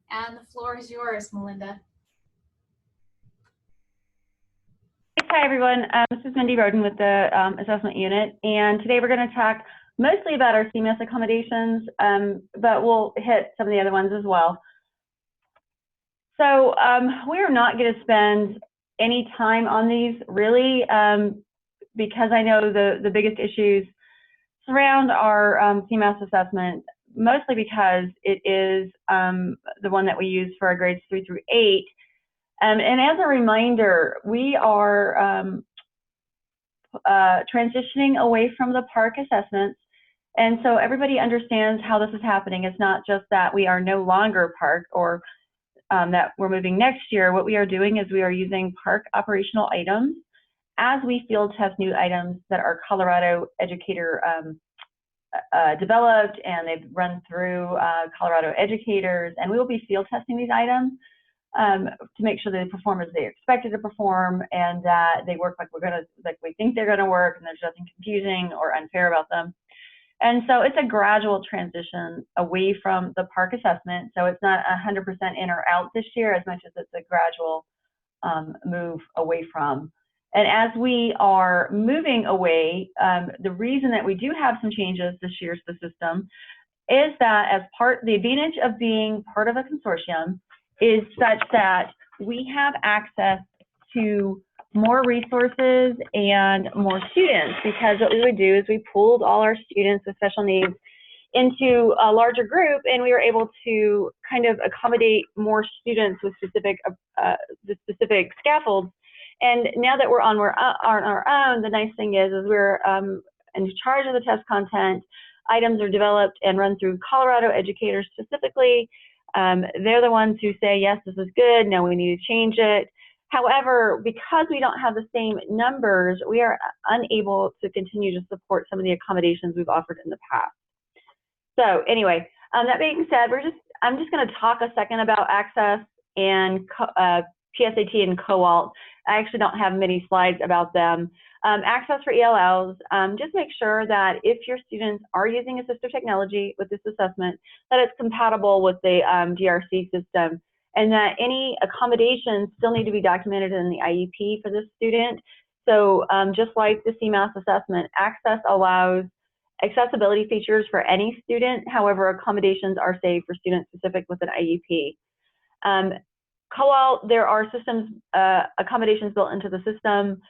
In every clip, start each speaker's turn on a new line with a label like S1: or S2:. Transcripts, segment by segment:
S1: And the floor is yours, Melinda.
S2: Hi, everyone. This is Roden with the assessment unit, and today we're going to talk mostly about our CMS accommodations, but we'll hit some of the other ones as well. So we are not going to spend any time on these really, because I know the biggest issues surround our CMS assessment, mostly because it is the one that we use for our grades 3 through 8. And as a reminder, we are transitioning away from the park assessments. And so everybody understands how this is happening. It's not just that we are no longer park or that we're moving next year. What we are doing is we are using park operational items as we field test new items that our Colorado educator developed, and they've run through Colorado educators, and we will be field testing these items to make sure that they perform as they expected to perform, and that they work like we think they're gonna work, and there's nothing confusing or unfair about them. And so it's a gradual transition away from the park assessment. So it's not 100% in or out this year as much as it's a gradual move away from. And as we are moving away, the reason that we do have some changes this year to the system is that the advantage of being part of a consortium is such that we have access to more resources and more students, because what we would do is we pooled all our students with special needs into a larger group, and we were able to kind of accommodate more students with specific scaffolds. And now that we're on our own, the nice thing is we're in charge of the test content. Items are developed and run through Colorado educators specifically. They're the ones who say, yes, this is good, no, we need to change it. However, because we don't have the same numbers, we are unable to continue to support some of the accommodations we've offered in the past. So anyway, that being said, I'm just going to talk a second about access and PSAT and COALT. I actually don't have many slides about them. Access for ELLs, just make sure that if your students are using assistive technology with this assessment, that it's compatible with the DRC system, and that any accommodations still need to be documented in the IEP for this student. So just like the CMAS assessment, access allows accessibility features for any student. However, accommodations are saved for students specific with an IEP. COALT, there are systems, accommodations built into the system.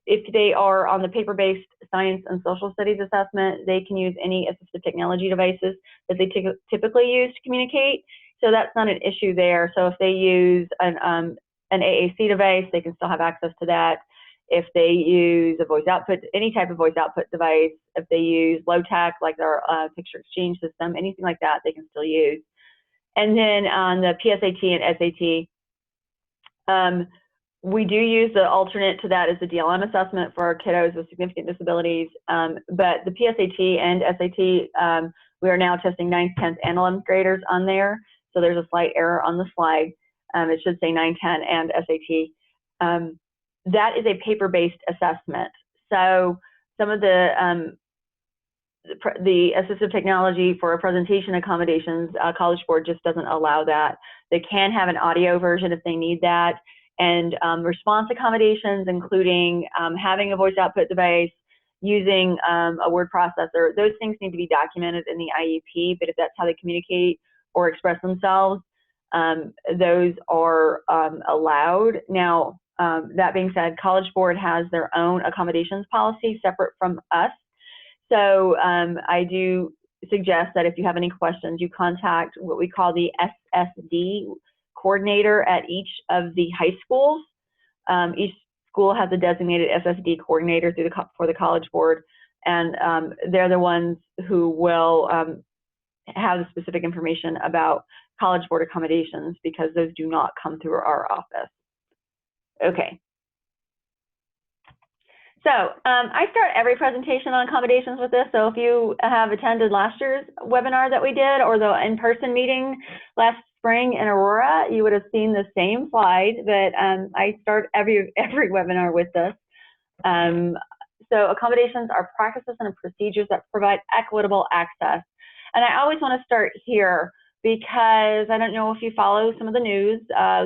S2: If they are on the paper-based science and social studies assessment, they can use any assistive technology devices that they typically use to communicate. So that's not an issue there. So if they use an AAC device, they can still have access to that. If they use a voice output, any type of voice output device, if they use low-tech, like our picture exchange system, anything like that, they can still use. And then on the PSAT and SAT, we do use the alternate to that as the DLM assessment for our kiddos with significant disabilities. But the PSAT and SAT, we are now testing 9th, 10th, and 11th graders on there. So there's a slight error on the slide. It should say 9, 10, and SAT. That is a paper-based assessment. So some of the assistive technology for presentation accommodations, College Board just doesn't allow that. They can have an audio version if they need that. And response accommodations, including having a voice output device, using a word processor, those things need to be documented in the IEP, but if that's how they communicate or express themselves, those are allowed. Now, that being said, College Board has their own accommodations policy separate from us. So I do suggest that if you have any questions, you contact what we call the SSD coordinator at each of the high schools. Each school has a designated SSD coordinator for the College Board, and they're the ones who will have the specific information about College Board accommodations, because those do not come through our office. Okay. So I start every presentation on accommodations with this. So if you have attended last year's webinar that we did, or the in-person meeting last spring in Aurora, you would have seen the same slide that I start every webinar with this. So accommodations are practices and procedures that provide equitable access. And I always want to start here because I don't know if you follow some of the news.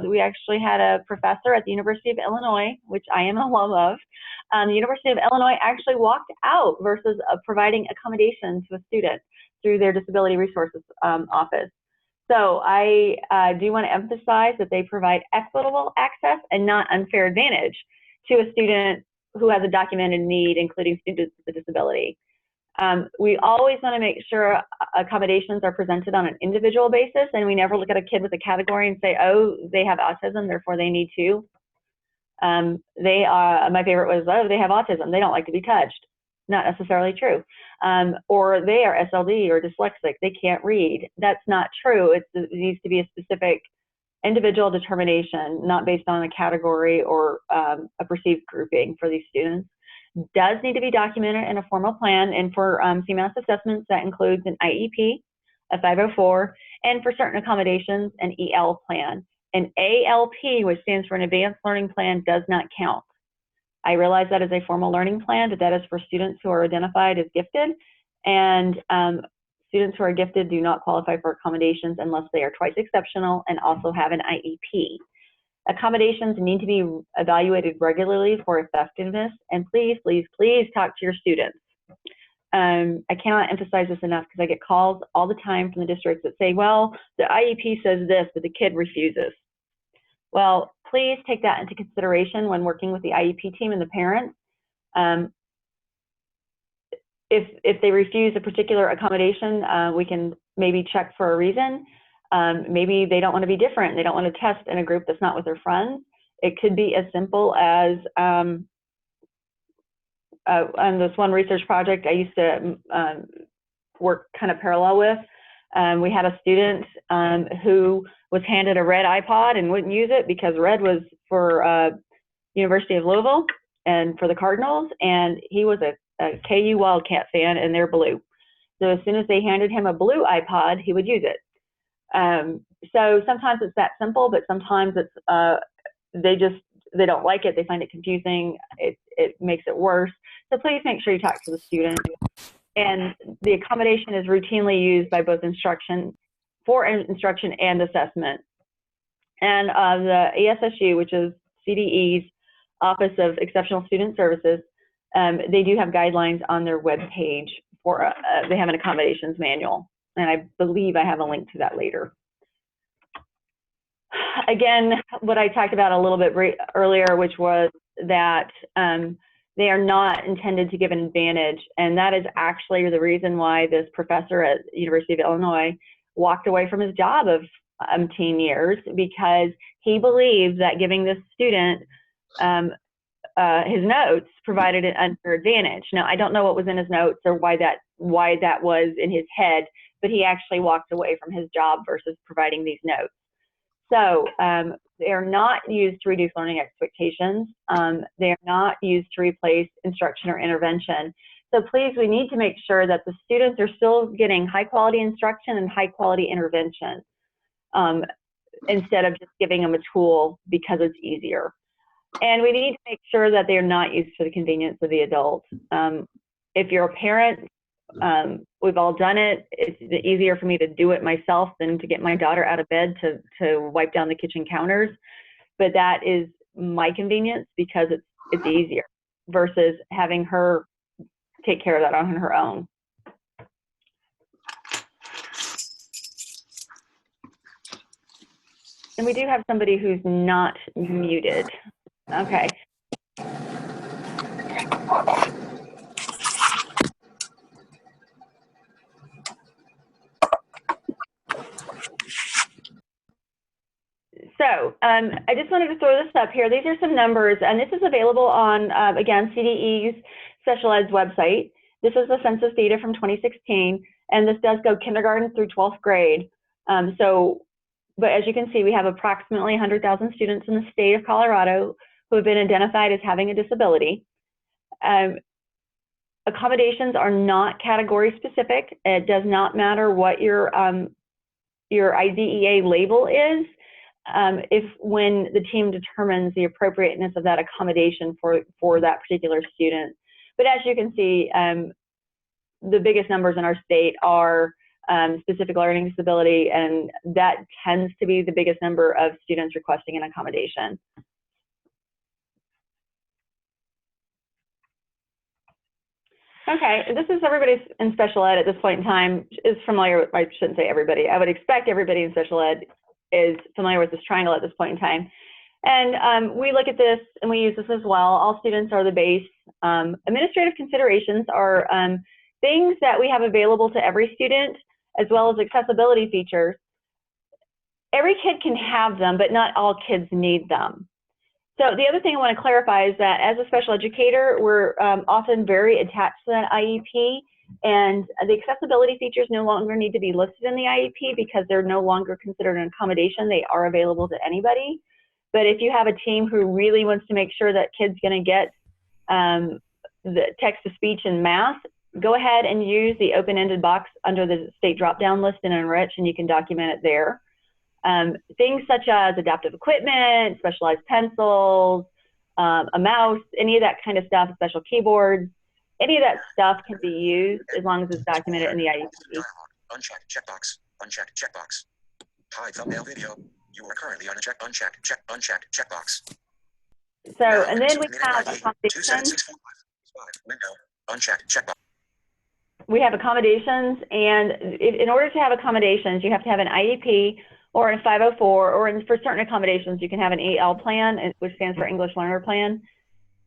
S2: We actually had a professor at the University of Illinois, which I am an alum of. The University of Illinois actually walked out versus providing accommodation to a student through their Disability Resources Office. So I do want to emphasize that they provide equitable access and not unfair advantage to a student who has a documented need, including students with a disability. We always want to make sure accommodations are presented on an individual basis, and we never look at a kid with a category and say, oh, they have autism, therefore they need to. My favorite was, oh, they have autism, they don't like to be touched. Not necessarily true. Or they are SLD or dyslexic, they can't read. That's not true. It needs to be a specific individual determination, not based on a category or a perceived grouping for these students. Does need to be documented in a formal plan, and for CMAS assessments, that includes an IEP, a 504, and for certain accommodations, an EL plan. An ALP, which stands for an Advanced Learning Plan, does not count. I realize that is a formal learning plan, but that is for students who are identified as gifted, and students who are gifted do not qualify for accommodations unless they are twice exceptional and also have an IEP. Accommodations need to be evaluated regularly for effectiveness, and please, please, please talk to your students. I cannot emphasize this enough because I get calls all the time from the districts that say, well, the IEP says this, but the kid refuses. Well, please take that into consideration when working with the IEP team and the parents. If they refuse a particular accommodation, we can maybe check for a reason. Maybe they don't want to be different. They don't want to test in a group that's not with their friends. It could be as simple as on this one research project I used to work kind of parallel with. We had a student who was handed a red iPod and wouldn't use it because red was for University of Louisville and for the Cardinals, and he was a KU Wildcat fan and they're blue. So as soon as they handed him a blue iPod, he would use it. So sometimes it's that simple, but sometimes it's they don't like it, they find it confusing, it makes it worse. So please make sure you talk to the student. And the accommodation is routinely used by both instruction and assessment. And the ASSU, which is CDE's Office of Exceptional Student Services, they do have guidelines on their webpage for, they have an accommodations manual. And I believe I have a link to that later. Again, what I talked about a little bit earlier, which was that they are not intended to give an advantage. And that is actually the reason why this professor at the University of Illinois walked away from his job of 10 years, because he believed that giving this student his notes provided an unfair advantage. Now, I don't know what was in his notes or why that was in his head, but he actually walked away from his job versus providing these notes. So they are not used to reduce learning expectations. They are not used to replace instruction or intervention. So please, we need to make sure that the students are still getting high quality instruction and high quality intervention instead of just giving them a tool because it's easier. And we need to make sure that they're not used for the convenience of the adult. If you're a parent, we've all done it. It's easier for me to do it myself than to get my daughter out of bed to wipe down the kitchen counters. But that is my convenience because it's easier versus having her take care of that on her own. And we do have somebody who's not muted. Okay. So I just wanted to throw this up here. These are some numbers, and this is available on, again, CDE's Special Ed's website. This is the census data from 2016, and this does go kindergarten through 12th grade. But as you can see, we have approximately 100,000 students in the state of Colorado who have been identified as having a disability. Accommodations are not category specific. It does not matter what your IDEA label is. When the team determines the appropriateness of that accommodation for that particular student. But as you can see, the biggest numbers in our state are specific learning disability, and that tends to be the biggest number of students requesting an accommodation. Okay, this is everybody in special ed at this point in time is familiar with, I shouldn't say everybody, I would expect everybody in special ed is familiar with this triangle at this point in time. And we look at this and we use this as well. All students are the base. Administrative considerations are things that we have available to every student, as well as accessibility features. Every kid can have them, but not all kids need them. So the other thing I want to clarify is that as a special educator, we're often very attached to that IEP, and the accessibility features no longer need to be listed in the IEP because they're no longer considered an accommodation. They are available to anybody. But if you have a team who really wants to make sure that kids going to get the text-to-speech and math, go ahead and use the open-ended box under the state drop-down list in Enrich, and you can document it there. Things such as adaptive equipment, specialized pencils, a mouse, any of that kind of stuff, special keyboards, any of that stuff can be used as long as it's documented in the IEP.
S3: Unchecked checkbox. Unchecked checkbox. Hide thumbnail video. You are currently on a unchecked checkbox.
S2: So, and then we have accommodations.
S3: Window. Unchecked checkbox.
S2: We have accommodations, and in order to have accommodations, you have to have an IEP or a 504, or for certain accommodations, you can have an AL plan, which stands for English Learner Plan.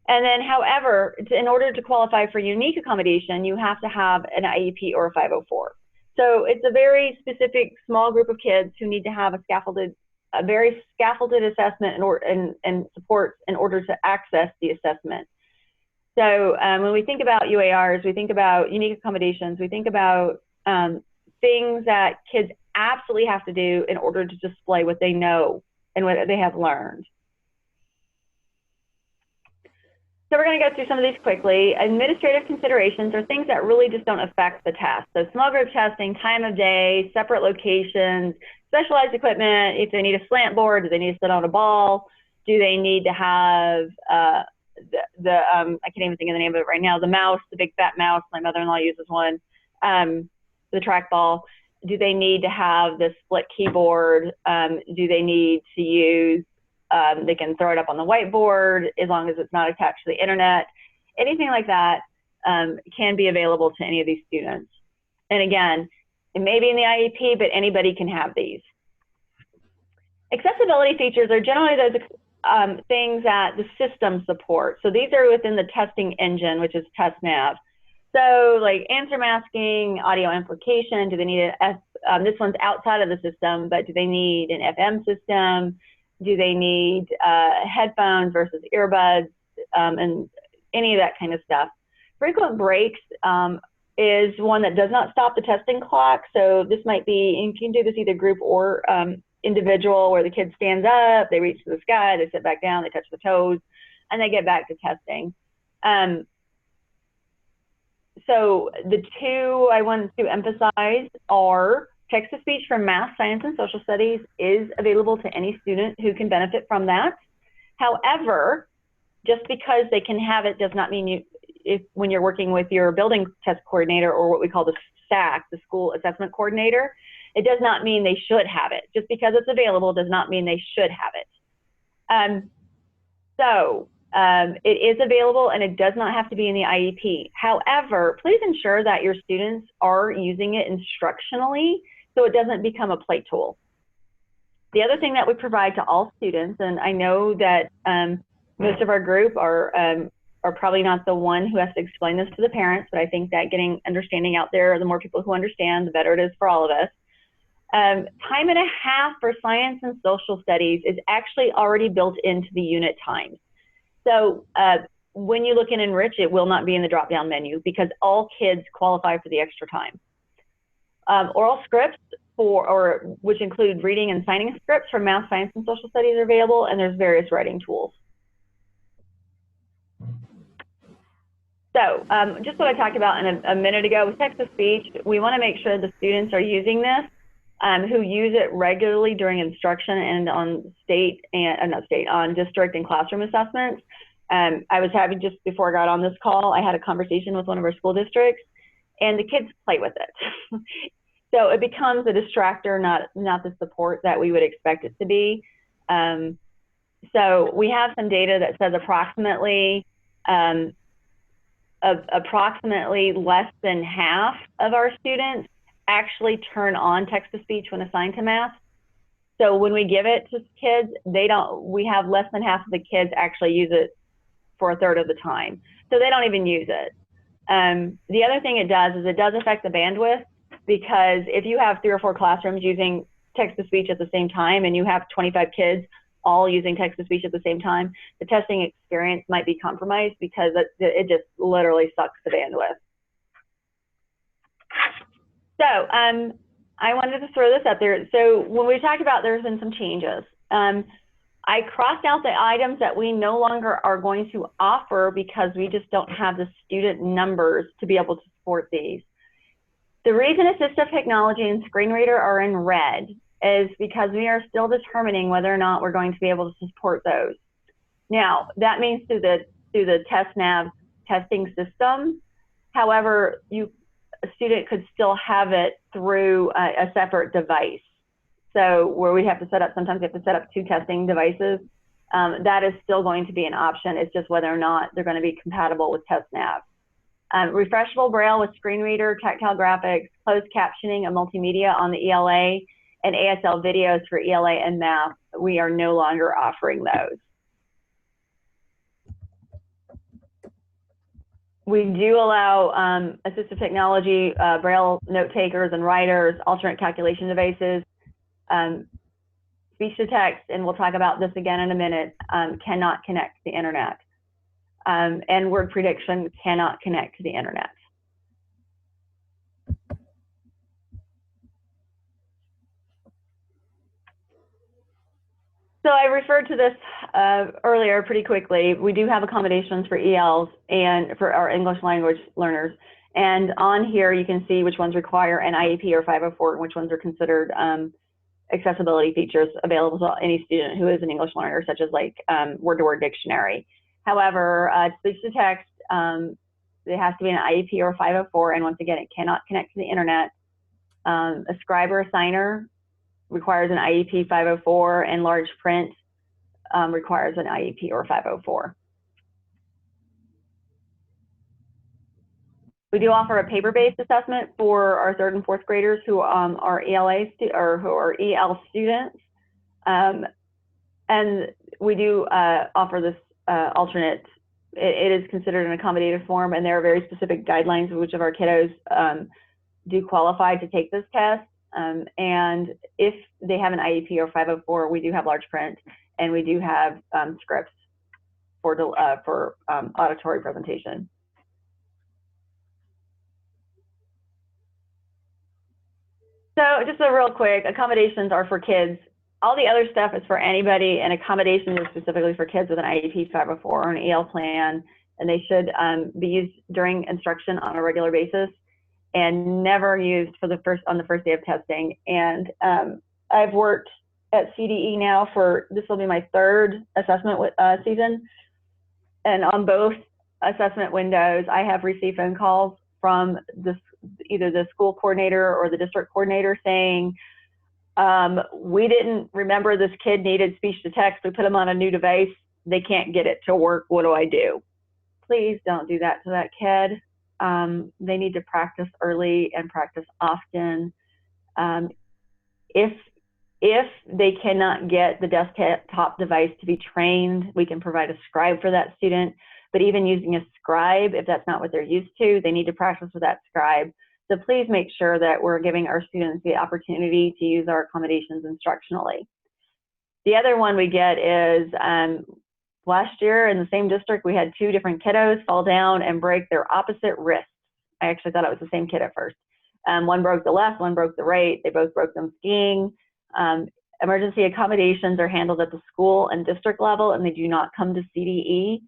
S2: And then, however, in order to qualify for unique accommodation, you have to have an IEP or a 504. So it's a very specific small group of kids who need to have a very scaffolded assessment and support in order to access the assessment. So when we think about UARs, we think about unique accommodations, we think about things that kids absolutely have to do in order to display what they know and what they have learned. So we're going to go through some of these quickly. Administrative considerations are things that really just don't affect the test. So small group testing, time of day, separate locations, specialized equipment, if they need a slant board, do they need to sit on a ball, do they need to have I can't even think of the name of it right now, the mouse, the big fat mouse, my mother-in-law uses one, the trackball. Do they need to have the split keyboard? Do they need to use, they can throw it up on the whiteboard as long as it's not attached to the internet. Anything like that can be available to any of these students. And again, it may be in the IEP, but anybody can have these. Accessibility features are generally those things that the system supports. So these are within the testing engine, which is TestNav. So like answer masking, audio amplification, do they need this one's outside of the system, but do they need an FM system? Do they need headphones versus earbuds, and any of that kind of stuff? Frequent breaks is one that does not stop the testing clock. So this might be, and you can do this either group or individual, where the kid stands up, they reach to the sky, they sit back down, they touch the toes, and they get back to testing. So the two I want to emphasize are text-to-speech for math, science, and social studies is available to any student who can benefit from that. However, just because they can have it does not mean when you're working with your building test coordinator, or what we call the SAC, the school assessment coordinator, it does not mean they should have it. Just because it's available does not mean they should have it. It is available, and it does not have to be in the IEP. However, please ensure that your students are using it instructionally so it doesn't become a play tool. The other thing that we provide to all students, and I know that most of our group are probably not the one who has to explain this to the parents, but I think that getting understanding out there, the more people who understand, the better it is for all of us. Time and a half for science and social studies is actually already built into the unit times. So when you look in Enrich, it will not be in the drop-down menu because all kids qualify for the extra time. Oral scripts which include reading and signing scripts for math, science, and social studies are available, and there's various writing tools. So just what I talked about a minute ago with text-to-speech, we want to make sure the students are using this, who use it regularly during instruction and on on district and classroom assessments. I was having, just before I got on this call, I had a conversation with one of our school districts, and the kids play with it. So it becomes a distractor, not the support that we would expect it to be. So we have some data that says approximately less than half of our students actually turn on text-to-speech when assigned to math. So when we give it to kids, we have less than half of the kids actually use it for a third of the time. So they don't even use it. The other thing it does is it does affect the bandwidth, because if you have 3 or 4 classrooms using text-to-speech at the same time and you have 25 kids all using text-to-speech at the same time, the testing experience might be compromised because it just literally sucks the bandwidth. So I wanted to throw this out there. So when we talked about there's been some changes, I crossed out the items that we no longer are going to offer because we just don't have the student numbers to be able to support these. The reason assistive technology and screen reader are in red is because we are still determining whether or not we're going to be able to support those. Now, that means through the TestNav testing system. However, a student could still have it through a separate device. So where we have to set up, sometimes we have to set up 2 testing devices. That is still going to be an option. It's just whether or not they're going to be compatible with TestNav. Refreshable Braille with screen reader, tactile graphics, closed captioning and multimedia on the ELA, and ASL videos for ELA and math. We are no longer offering those. We do allow assistive technology, Braille note takers and writers, alternate calculation devices, speech to text, and we'll talk about this again in a minute, cannot connect to the internet. And word prediction cannot connect to the internet. So I referred to this earlier pretty quickly. We do have accommodations for ELs and for our English language learners. And on here, you can see which ones require an IEP or 504 and which ones are considered accessibility features available to any student who is an English learner, such as like word-to-word dictionary. However, speech to text, it has to be an IEP or 504, and once again, it cannot connect to the internet. A scribe or assigner requires an IEP 504, and large print requires an IEP or 504. We do offer a paper-based assessment for our 3rd and 4th graders who are EL students, and we do offer this alternate. It is considered an accommodative form, and there are very specific guidelines which of our kiddos do qualify to take this test. And if they have an IEP or 504, we do have large print, and we do have scripts for auditory presentation. So just a real quick, accommodations are for kids. All the other stuff is for anybody, and accommodations is specifically for kids with an IEP 504 or an EL plan, and they should be used during instruction on a regular basis and never used on the first day of testing. And I've worked at CDE now this will be my 3rd assessment season, and on both assessment windows, I have received phone calls from either the school coordinator or the district coordinator saying, we didn't remember this kid needed speech to text. We put them on a new device. They can't get it to work. What do I do? Please don't do that to that kid. They need to practice early and practice often. If they cannot get the desktop device to be trained, we can provide a scribe for that student. But even using a scribe, if that's not what they're used to, they need to practice with that scribe. So please make sure that we're giving our students the opportunity to use our accommodations instructionally. The other one we get is last year in the same district, we had 2 different kiddos fall down and break their opposite wrists. I actually thought it was the same kid at first. One broke the left, one broke the right. They both broke them skiing. Emergency accommodations are handled at the school and district level, and they do not come to CDE.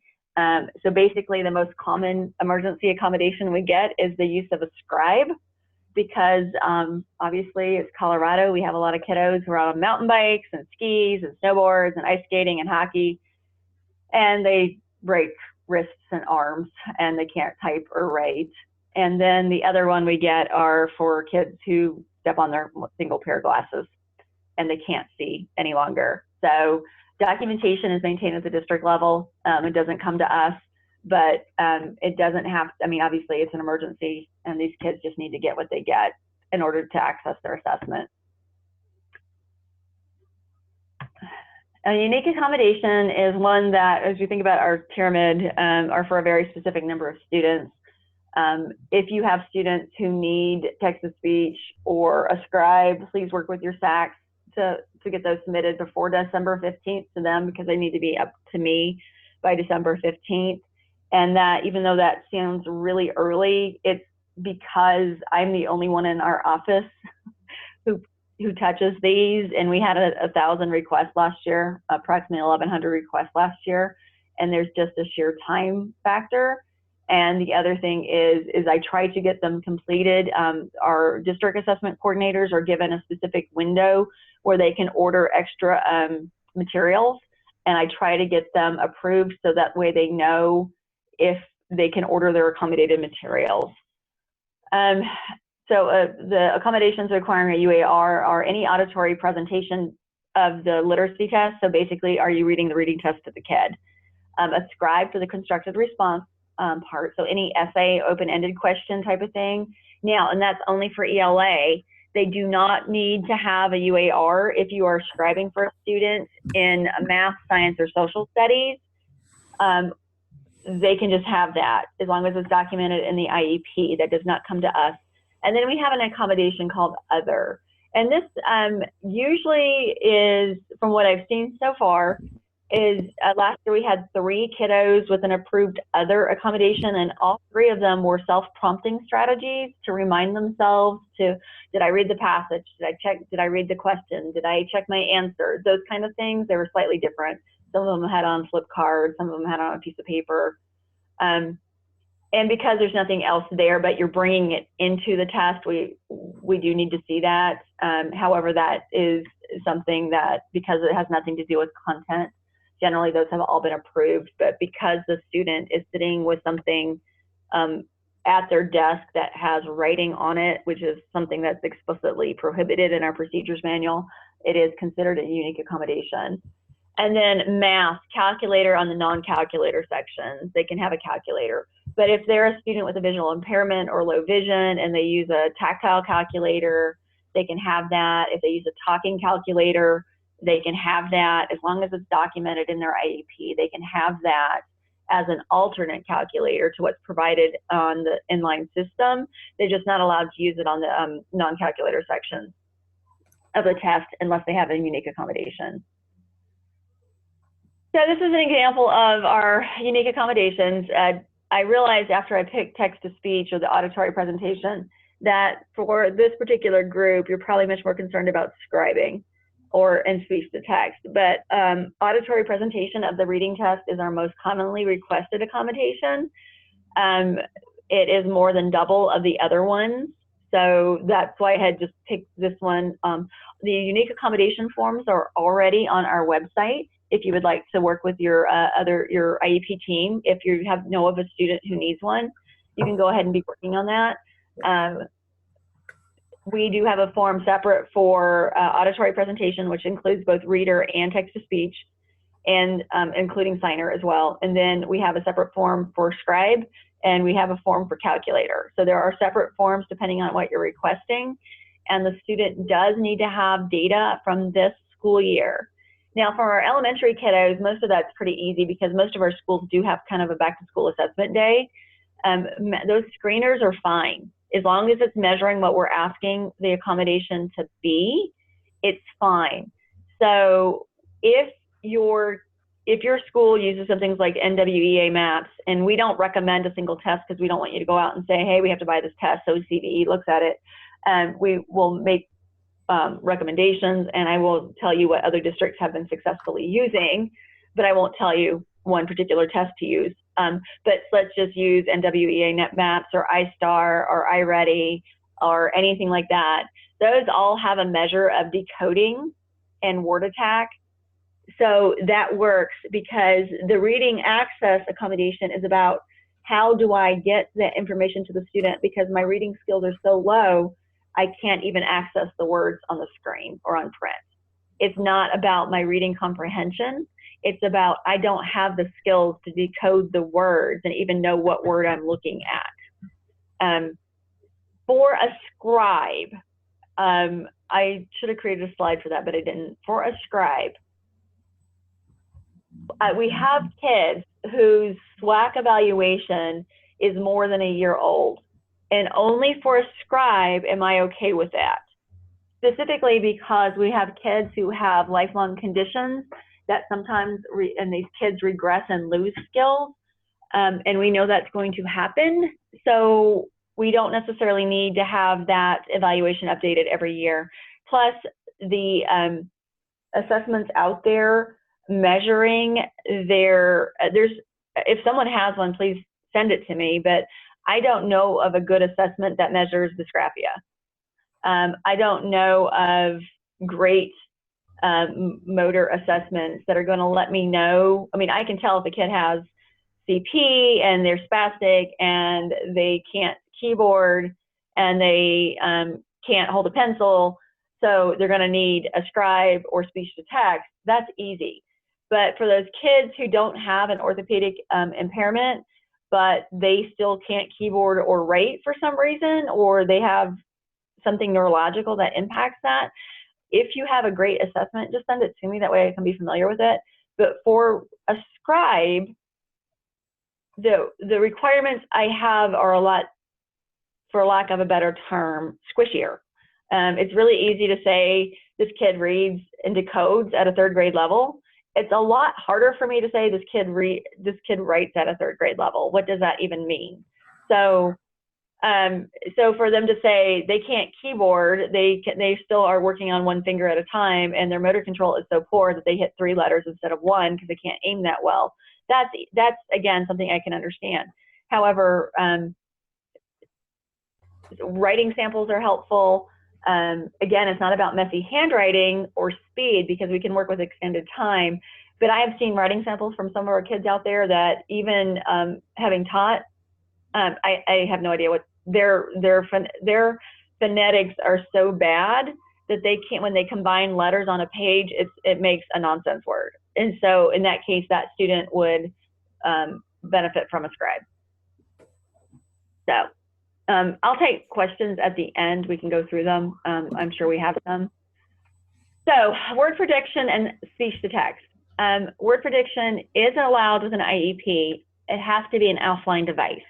S2: So basically, the most common emergency accommodation we get is the use of a scribe, because obviously it's Colorado. We have a lot of kiddos who are out on mountain bikes and skis and snowboards and ice skating and hockey, and they break wrists and arms and they can't type or write. And then the other one we get are for kids who step on their single pair of glasses and they can't see any longer. So documentation is maintained at the district level. It doesn't come to us, but it doesn't have, I mean, obviously it's an emergency and these kids just need to get what they get in order to access their assessment. A unique accommodation is one that, as you think about our pyramid, are for a very specific number of students. If you have students who need text-to-speech or a scribe, please work with your SACs to get those submitted before December 15th to them, because they need to be up to me by December 15th. And that, even though that sounds really early, it's because I'm the only one in our office who touches these, and we had 1,000 requests last year, approximately 1,100 requests last year, and there's just a sheer time factor. And the other thing is I try to get them completed. Our district assessment coordinators are given a specific window where they can order extra materials, and I try to get them approved so that way they know if they can order their accommodated materials. So the accommodations requiring a UAR are any auditory presentation of the literacy test. So basically, are you reading the reading test to the kid? A scribe for the constructed response part. So any essay, open-ended question type of thing. Now, and that's only for ELA. They do not need to have a UAR if you are scribing for a student in math, science, or social studies. They can just have that as long as it's documented in the IEP. That does not come to us. And then we have an accommodation called Other. And this usually is, from what I've seen so far, is last year we had 3 kiddos with an approved Other accommodation, and all 3 of them were self-prompting strategies to remind themselves to, did I read the passage? Did I read the question? Did I check my answer? Those kind of things. They were slightly different. Some of them had on flip cards, some of them had on a piece of paper. And because there's nothing else there, but you're bringing it into the test, we do need to see that. However, that is something that, because it has nothing to do with content, generally those have all been approved. But because the student is sitting with something at their desk that has writing on it, which is something that's explicitly prohibited in our procedures manual, it is considered a unique accommodation. And then math, calculator on the non-calculator sections. They can have a calculator. But if they're a student with a visual impairment or low vision and they use a tactile calculator, they can have that. If they use a talking calculator, they can have that. As long as it's documented in their IEP, they can have that as an alternate calculator to what's provided on the inline system. They're just not allowed to use it on the non-calculator section of the test unless they have a unique accommodation. So this is an example of our unique accommodations. I realized after I picked text-to-speech or the auditory presentation that for this particular group, you're probably much more concerned about scribing and speech-to-text. But auditory presentation of the reading test is our most commonly requested accommodation. It is more than double of the other ones. So that's why I had just picked this one. The unique accommodation forms are already on our website. If you would like to work with your IEP team, if you know of a student who needs one, you can go ahead and be working on that. We do have a form separate for auditory presentation, which includes both reader and text-to-speech, and including signer as well. And then we have a separate form for scribe, and we have a form for calculator. So there are separate forms depending on what you're requesting. And the student does need to have data from this school year. Now, for our elementary kiddos, most of that's pretty easy because most of our schools do have kind of a back-to-school assessment day. Those screeners are fine. As long as it's measuring what we're asking the accommodation to be, it's fine. So if your school uses some things like NWEA maps, and we don't recommend a single test because we don't want you to go out and say, hey, we have to buy this test, so CVE looks at it, we will make recommendations, and I will tell you what other districts have been successfully using, but I won't tell you one particular test to use. But let's just use NWEA net maps or iStar or iReady or anything like that. Those all have a measure of decoding and word attack. So that works because the reading access accommodation is about how do I get that information to the student, because my reading skills are so low. I can't even access the words on the screen or on print. It's not about my reading comprehension. It's about I don't have the skills to decode the words and even know what word I'm looking at. For a scribe, I should have created a slide for that, but I didn't. For a scribe, we have kids whose SWAC evaluation is more than a year old, and only for a scribe am I okay with that. Specifically because we have kids who have lifelong conditions that sometimes, and these kids regress and lose skills, and we know that's going to happen. So we don't necessarily need to have that evaluation updated every year. Plus, the assessments out there measuring if someone has one, please send it to me, but I don't know of a good assessment that measures dysgraphia. I don't know of great motor assessments that are going to let me know. I mean, I can tell if a kid has CP and they're spastic and they can't keyboard and they can't hold a pencil, so they're going to need a scribe or speech to text. That's easy. But for those kids who don't have an orthopedic impairment, but they still can't keyboard or write for some reason, or they have something neurological that impacts that, if you have a great assessment, just send it to me. That way I can be familiar with it. But for a scribe, the requirements I have are a lot, for lack of a better term, squishier. It's really easy to say this kid reads and decodes at a 3rd grade level. It's a lot harder for me to say this kid writes at a 3rd grade level. What does that even mean? So for them to say they can't keyboard, they still are working on one finger at a time, and their motor control is so poor that they hit 3 letters instead of 1 because they can't aim that well. That's again something I can understand. However, writing samples are helpful. Again, it's not about messy handwriting or speed because we can work with extended time. But I have seen writing samples from some of our kids out there that even having taught, I have no idea what their phonetics are so bad that they can't, when they combine letters on a page, it makes a nonsense word. And so in that case, that student would benefit from a scribe. So I'll take questions at the end. We can go through them. I'm sure we have some. So word prediction and speech to text. Word prediction is allowed with an IEP. It has to be an offline device.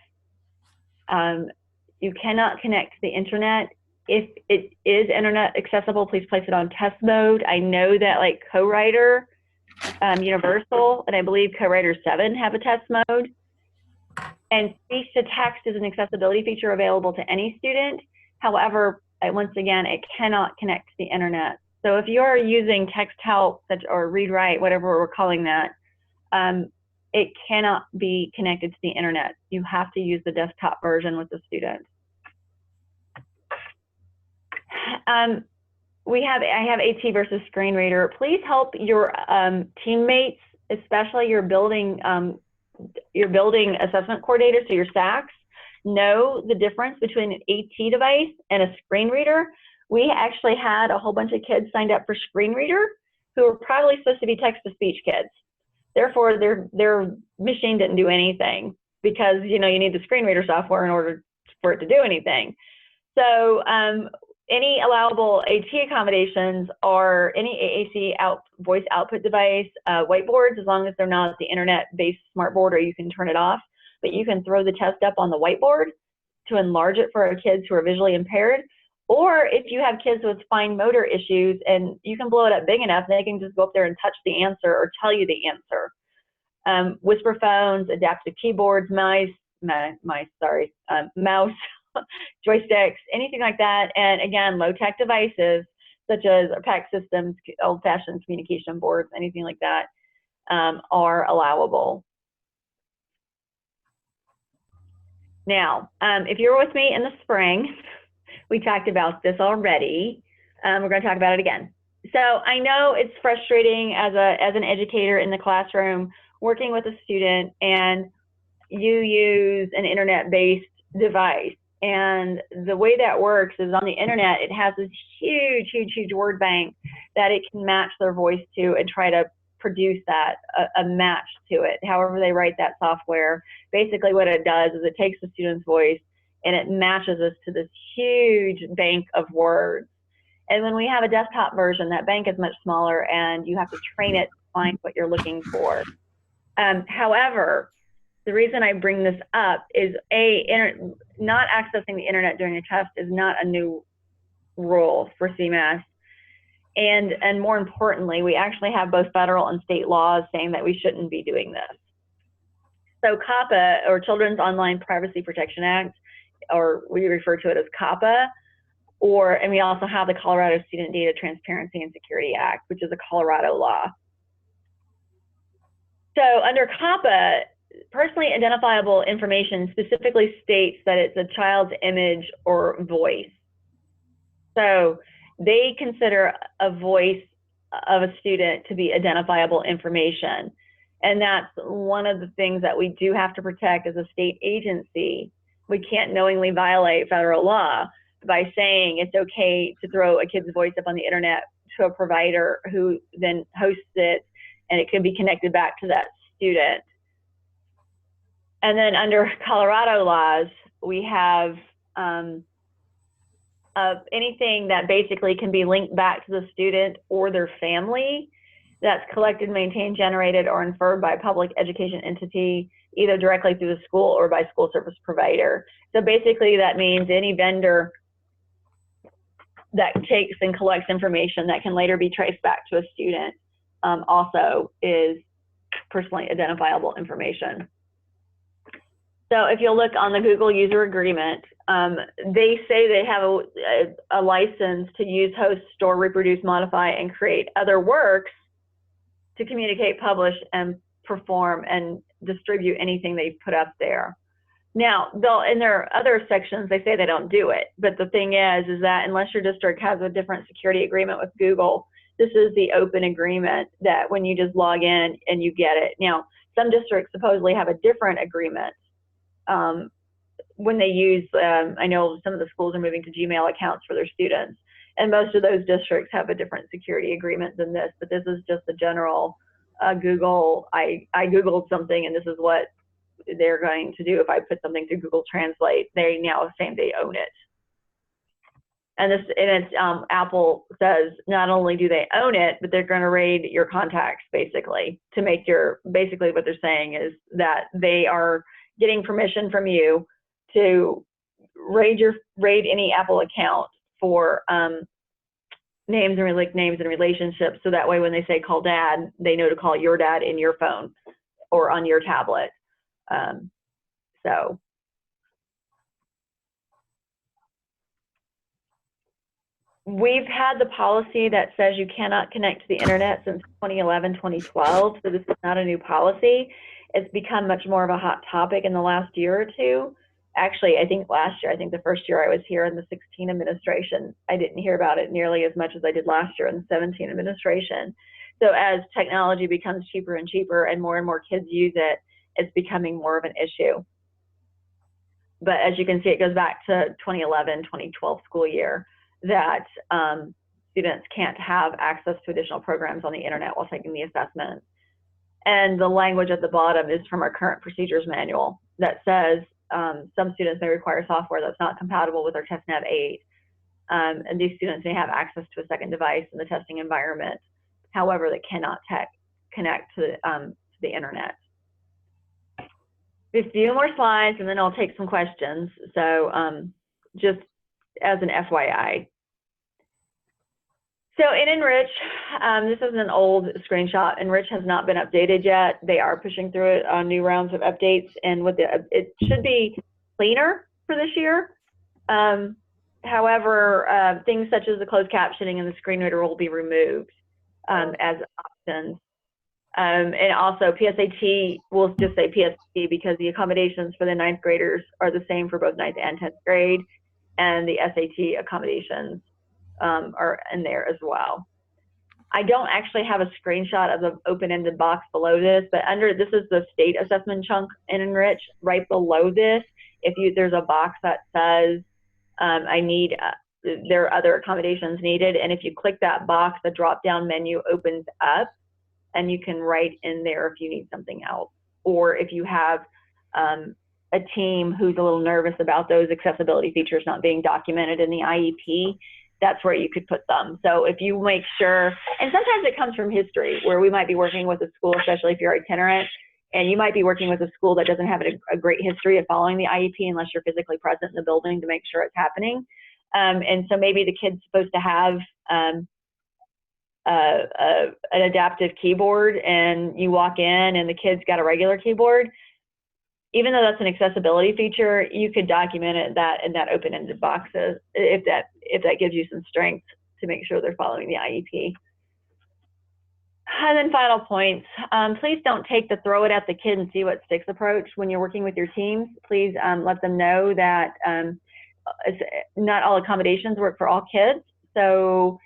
S2: You cannot connect to the internet. If it is internet accessible, please place it on test mode. I know that like Co-Writer, Universal, and I believe Co-Writer 7 have a test mode. And speech to text is an accessibility feature available to any student. However, once again, it cannot connect to the internet. So if you're using text help or read write, whatever we're calling that, it cannot be connected to the internet. You have to use the desktop version with the student. I have AT versus screen reader. Please help your teammates, especially your building assessment coordinator, so your SACs, know the difference between an AT device and a screen reader. We actually had a whole bunch of kids signed up for screen reader who were probably supposed to be text-to-speech kids. Therefore, their machine didn't do anything because, you know, you need the screen reader software in order for it to do anything. So any allowable AT accommodations are any AAC voice output device, whiteboards, as long as they're not the internet-based smartboard, or you can turn it off. But you can throw the test up on the whiteboard to enlarge it for our kids who are visually impaired. Or if you have kids with fine motor issues, and you can blow it up big enough, they can just go up there and touch the answer or tell you the answer. Whisper phones, adaptive keyboards, mouse, joysticks, anything like that. And again, low-tech devices such as PAC systems, old-fashioned communication boards, anything like that are allowable. Now, if you're with me in the spring, we talked about this already. We're going to talk about it again. So I know it's frustrating as an educator in the classroom working with a student and you use an internet-based device. And the way that works is on the internet, it has this huge word bank that it can match their voice to and try to produce that, a match to it. However they write that software, basically what it does is it takes the student's voice and it matches us to this huge bank of words. And when we have a desktop version, that bank is much smaller and you have to train it to find what you're looking for. However, the reason I bring this up is not accessing the internet during a test is not a new rule for CMS. And more importantly, we actually have both federal and state laws saying that we shouldn't be doing this. So Coppa, or Children's Online Privacy Protection Act, or we refer to it as Coppa, and we also have the Colorado Student Data Transparency and Security Act, which is a Colorado law. So under Coppa, personally identifiable information specifically states that it's a child's image or voice. So they consider a voice of a student to be identifiable information. And that's one of the things that we do have to protect as a state agency. We can't knowingly violate federal law by saying it's okay to throw a kid's voice up on the internet to a provider who then hosts it, and it can be connected back to that student. And then under Colorado laws, we have anything that basically can be linked back to the student or their family that's collected, maintained, generated, or inferred by a public education entity, either directly through the school or by school service provider. So basically that means any vendor that takes and collects information that can later be traced back to a student also is personally identifiable information. So if you'll look on the Google user agreement, they say they have a license to use, host, store, reproduce, modify, and create other works to communicate, publish, and perform and distribute anything they put up there. Now, in their other sections, they say they don't do it. But the thing is that unless your district has a different security agreement with Google, this is the open agreement that when you just log in and you get it. Now, some districts supposedly have a different agreement. When they use, I know some of the schools are moving to Gmail accounts for their students, and most of those districts have a different security agreement than this, but this is just a general Google, I Googled something and this is what they're going to do if I put something through Google Translate. They now saying they own it. And Apple says not only do they own it, but they're going to raid your contacts basically to make basically what they're saying is that they are getting permission from you to raid any Apple account for names and relationships, so that way when they say call dad, they know to call your dad in your phone or on your tablet. So we've had the policy that says you cannot connect to the internet since 2011, 2012, so this is not a new policy. It's become much more of a hot topic in the last year or two. Actually, I think last year, I think the first year I was here in the 16 administration, I didn't hear about it nearly as much as I did last year in the 17 administration. So as technology becomes cheaper and cheaper and more kids use it, it's becoming more of an issue. But as you can see, it goes back to 2011, 2012 school year that students can't have access to additional programs on the internet while taking the assessment. And the language at the bottom is from our current procedures manual that says some students may require software that's not compatible with our TestNav 8. And these students may have access to a second device in the testing environment. However, they cannot connect to the internet. A few more slides and then I'll take some questions. So just as an FYI. So in Enrich, this is an old screenshot. Enrich has not been updated yet. They are pushing through it on new rounds of updates, and it should be cleaner for this year. However, things such as the closed captioning and the screen reader will be removed as options. And also PSAT, we'll just say PSAT because the accommodations for the 9th graders are the same for both 9th and 10th grade, and the SAT accommodations are in there as well. I don't actually have a screenshot of the open-ended box below this, but this is the state assessment chunk in Enrich. Right below this there's a box that says, there are other accommodations needed, and if you click that box, the drop-down menu opens up, and you can write in there if you need something else, or if you have a team who's a little nervous about those accessibility features not being documented in the IEP, that's where you could put them. So if you make sure, and sometimes it comes from history, where we might be working with a school, especially if you're itinerant, and you might be working with a school that doesn't have a great history of following the IEP unless you're physically present in the building to make sure it's happening. And so maybe the kid's supposed to have an adaptive keyboard, and you walk in and the kid's got a regular keyboard. Even though that's an accessibility feature, you could document it in that open-ended boxes if that gives you some strength to make sure they're following the IEP. And then final points, please don't take the throw it at the kid and see what sticks approach when you're working with your teams. Please let them know that not all accommodations work for all kids. So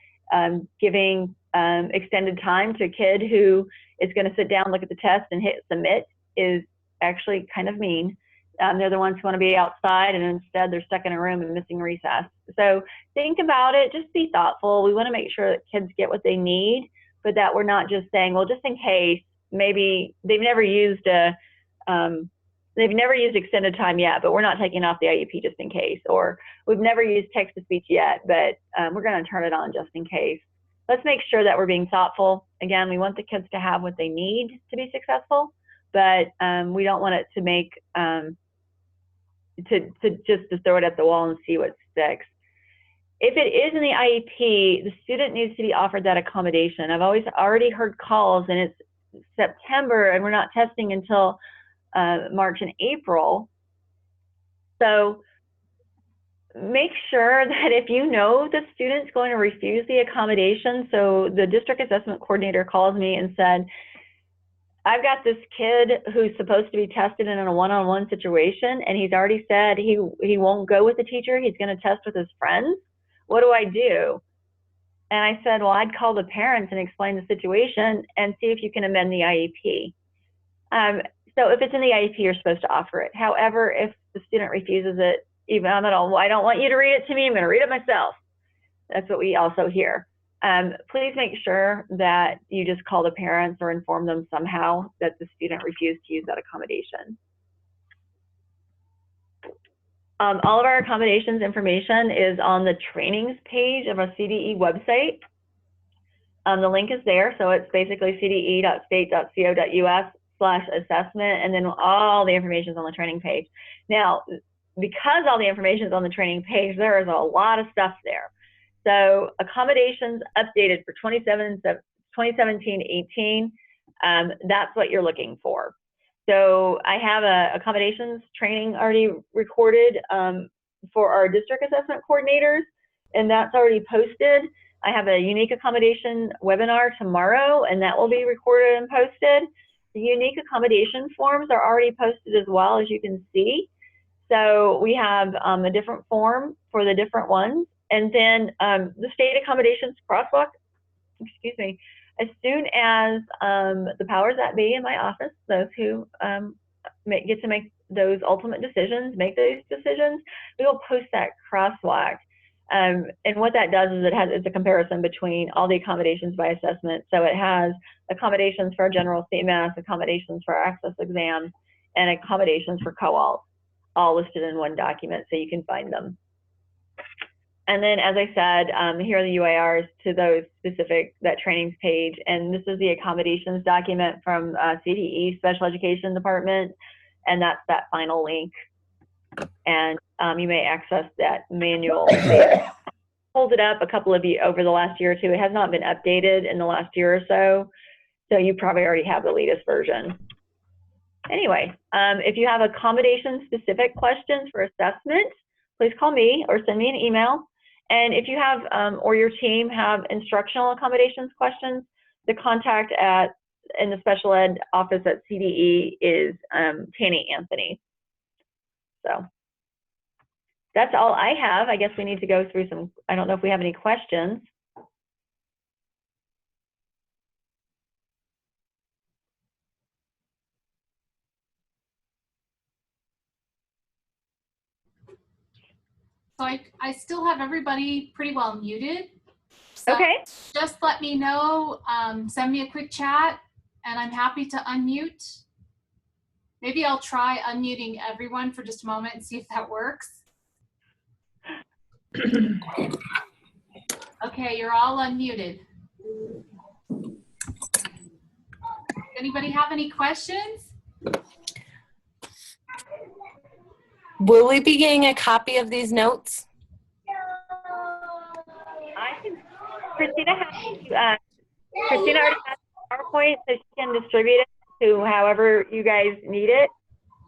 S2: giving extended time to a kid who is going to sit down, look at the test, and hit submit is actually kind of mean. They're the ones who want to be outside, and instead they're stuck in a room and missing recess. So think about it, just be thoughtful. We want to make sure that kids get what they need, but that we're not just saying, well, just in case, maybe they've never used extended time yet, but we're not taking off the IEP just in case, or we've never used text-to-speech yet, but we're going to turn it on just in case. Let's make sure that we're being thoughtful. Again, we want the kids to have what they need to be successful, but we don't want it to make to throw it at the wall and see what sticks. If it is in the IEP, the student needs to be offered that accommodation. I've already heard calls, and it's September, and we're not testing until March and April. So make sure that if you know the student's going to refuse the accommodation, so the district assessment coordinator calls me and said, I've got this kid who's supposed to be tested in a one-on-one situation, and he's already said he won't go with the teacher, he's going to test with his friends. What do I do? And I said, well, I'd call the parents and explain the situation and see if you can amend the IEP. So if it's in the IEP, you're supposed to offer it. However, if the student refuses it, I don't want you to read it to me, I'm going to read it myself. That's what we also hear. Please make sure that you just call the parents or inform them somehow that the student refused to use that accommodation. All of our accommodations information is on the trainings page of our CDE website. The link is there, so it's basically cde.state.co.us/assessment, and then all the information is on the training page. Now, because all the information is on the training page, there is a lot of stuff there. So accommodations updated for 2017-18, that's what you're looking for. So I have a accommodations training already recorded for our district assessment coordinators, and that's already posted. I have a unique accommodation webinar tomorrow, and that will be recorded and posted. The unique accommodation forms are already posted as well, as you can see. So we have a different form for the different ones. And then the state accommodations crosswalk, excuse me, as soon as the powers that be in my office, those who get to make those ultimate decisions, make those decisions, we will post that crosswalk. And what that does is it's a comparison between all the accommodations by assessment. So it has accommodations for our general CMS, accommodations for our access exams, and accommodations for co-op, all listed in one document so you can find them. And then, as I said, here are the UARs to those specific, that trainings page. And this is the accommodations document from CDE, Special Education Department. And that's that final link. And you may access that manual. Hold it up, a couple of you over the last year or two. It has not been updated in the last year or so. So you probably already have the latest version. Anyway, if you have accommodation specific questions for assessment, please call me or send me an email. And if you have, or your team have instructional accommodations questions, the contact in the special ed office at CDE is Tanny Anthony. So that's all I have. I guess we need to go through some, I don't know if we have any questions.
S1: So I still have everybody pretty well muted. So
S2: Okay.
S1: just let me know, send me a quick chat, and I'm happy to unmute. Maybe I'll try unmuting everyone for just a moment and see if that works. Okay, you're all unmuted. Anybody have any questions?
S4: Will we be getting a copy of these notes?
S2: Christina already has PowerPoint, so she can distribute it to however you guys need it.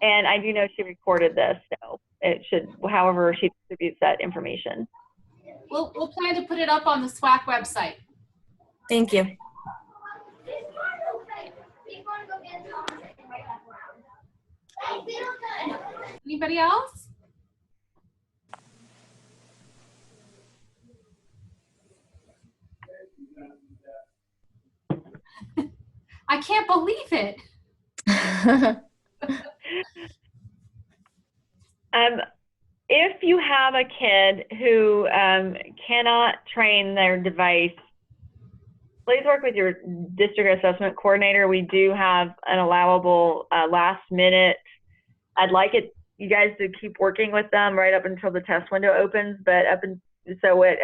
S2: And I do know she recorded this, so it should, however she distributes that information.
S1: We'll plan to put it up on the SWAC website.
S4: Thank you.
S1: Anybody else? I can't believe it.
S2: If you have a kid who cannot train their device, please work with your district assessment coordinator. We do have an allowable last minute. I'd like you guys to keep working with them right up until the test window opens, but I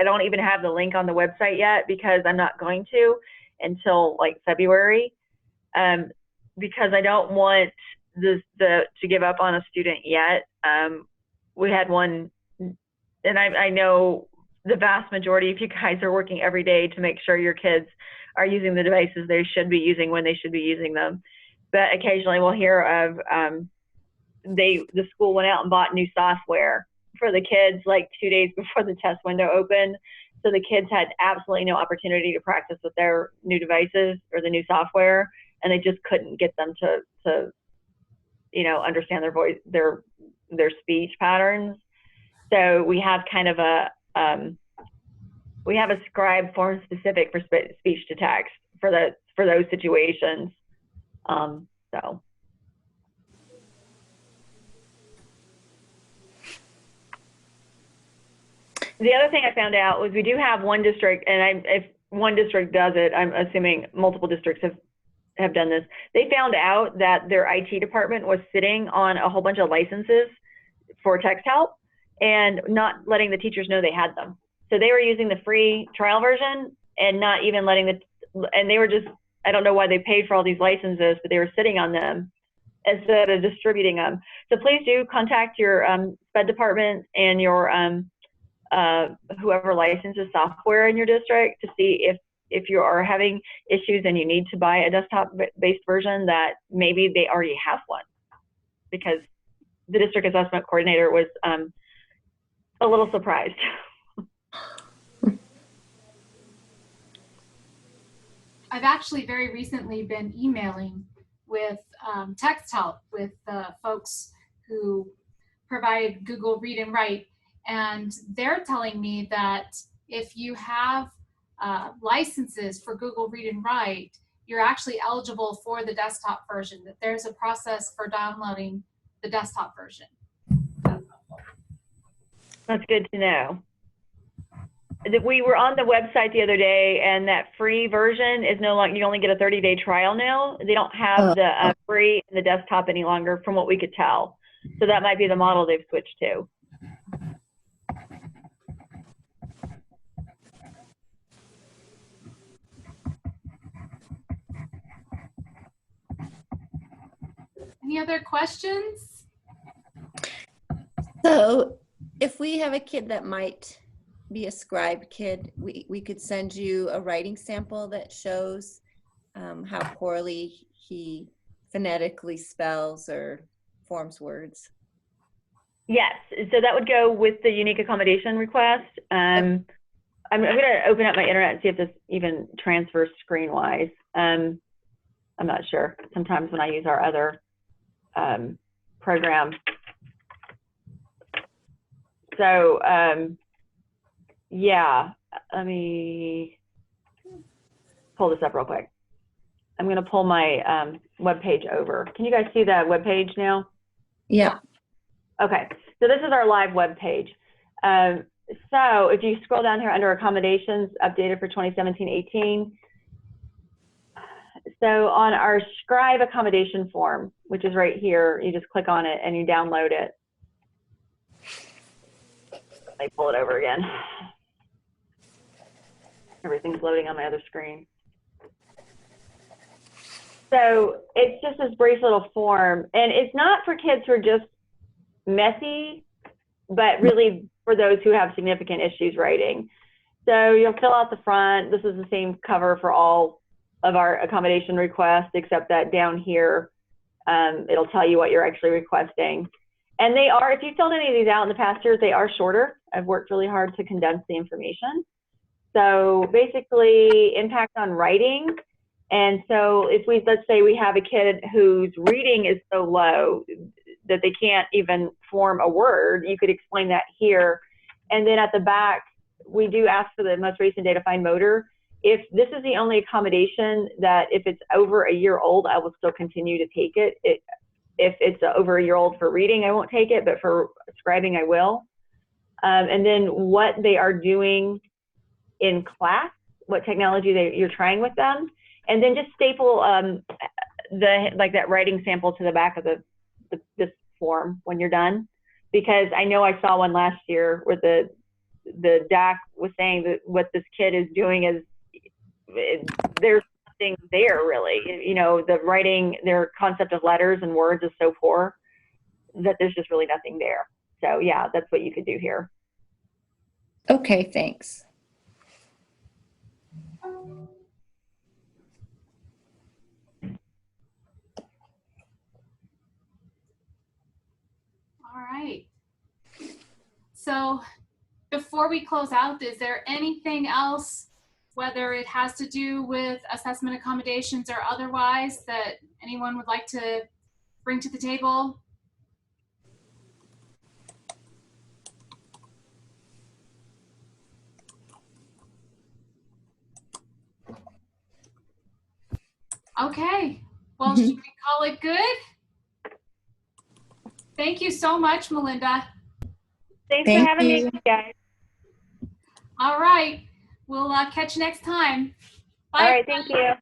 S2: don't even have the link on the website yet because I'm not going to until like February, because I don't want to give up on a student yet. We had one, and I know the vast majority of you guys are working every day to make sure your kids are using the devices they should be using when they should be using them. But occasionally we'll hear of the school went out and bought new software for the kids like 2 days before the test window opened. So the kids had absolutely no opportunity to practice with their new devices or the new software, and they just couldn't get them to understand their voice, their speech patterns. So we have kind of a scribe form specific for speech to text for those situations. So. The other thing I found out was we do have one district, and if one district does it, I'm assuming multiple districts have done this. They found out that their IT department was sitting on a whole bunch of licenses for text help and not letting the teachers know they had them. So they were using the free trial version and not even letting and they were just, I don't know why they paid for all these licenses, but they were sitting on them instead of distributing them. So please do contact your SPED department and your whoever licenses software in your district to see if you are having issues and you need to buy a desktop-based version, that maybe they already have one, because the district assessment coordinator was a little surprised.
S1: I've actually very recently been emailing with text help with folks who provide Google Read and Write, and they're telling me that if you have licenses for Google Read and Write, you're actually eligible for the desktop version, that there's a process for downloading the desktop version.
S2: That's good to know. We were on the website the other day, and that free version is no longer, you only get a 30-day trial now. They don't have the free in the desktop any longer from what we could tell. So that might be the model they've switched to.
S1: Any other questions?
S5: So if we have a kid that might be a scribe kid, we could send you a writing sample that shows how poorly he phonetically spells or forms words.
S2: Yes, so that would go with the unique accommodation request. I'm going to open up my internet and see if this even transfers screen-wise. I'm not sure. Sometimes when I use our other program. So yeah, let me pull this up real quick. I'm going to pull my web page over. Can you guys see that web page now?
S5: Yeah.
S2: Okay, so this is our live web page. So if you scroll down here under accommodations updated for 2017-18, so on our scribe accommodation form, which is right here, you just click on it and you download it. Let me pull it over again. Everything's loading on my other screen. So it's just this brief little form, and it's not for kids who are just messy, but really for those who have significant issues writing. So you'll fill out the front. This is the same cover for all of our accommodation requests, except that down here, it'll tell you what you're actually requesting. And they are, if you filled any of these out in the past years, they are shorter. I've worked really hard to condense the information. So basically, impact on writing. And so if we, let's say we have a kid whose reading is so low that they can't even form a word, you could explain that here. And then at the back, we do ask for the most recent data fine motor. If this is the only accommodation that if it's over a year old, I will still continue to take it. If it's over a year old for reading, I won't take it, but for scribing, I will. And then what they are doing in class, what technology you're trying with them, and then just staple that writing sample to the back of this form when you're done, because I know I saw one last year where the doc was saying that what this kid is doing is there's nothing there really. You know, the writing, their concept of letters and words is so poor that there's just really nothing there. So yeah, that's what you could do here.
S5: Okay, thanks.
S1: All right. So before we close out, is there anything else, whether it has to do with assessment accommodations or otherwise, that anyone would like to bring to the table? Okay. Well, should we call it good? Thank you so much, Melinda.
S2: Thanks for having me, guys.
S1: All right. We'll catch you next time. Bye.
S2: All right, thank you.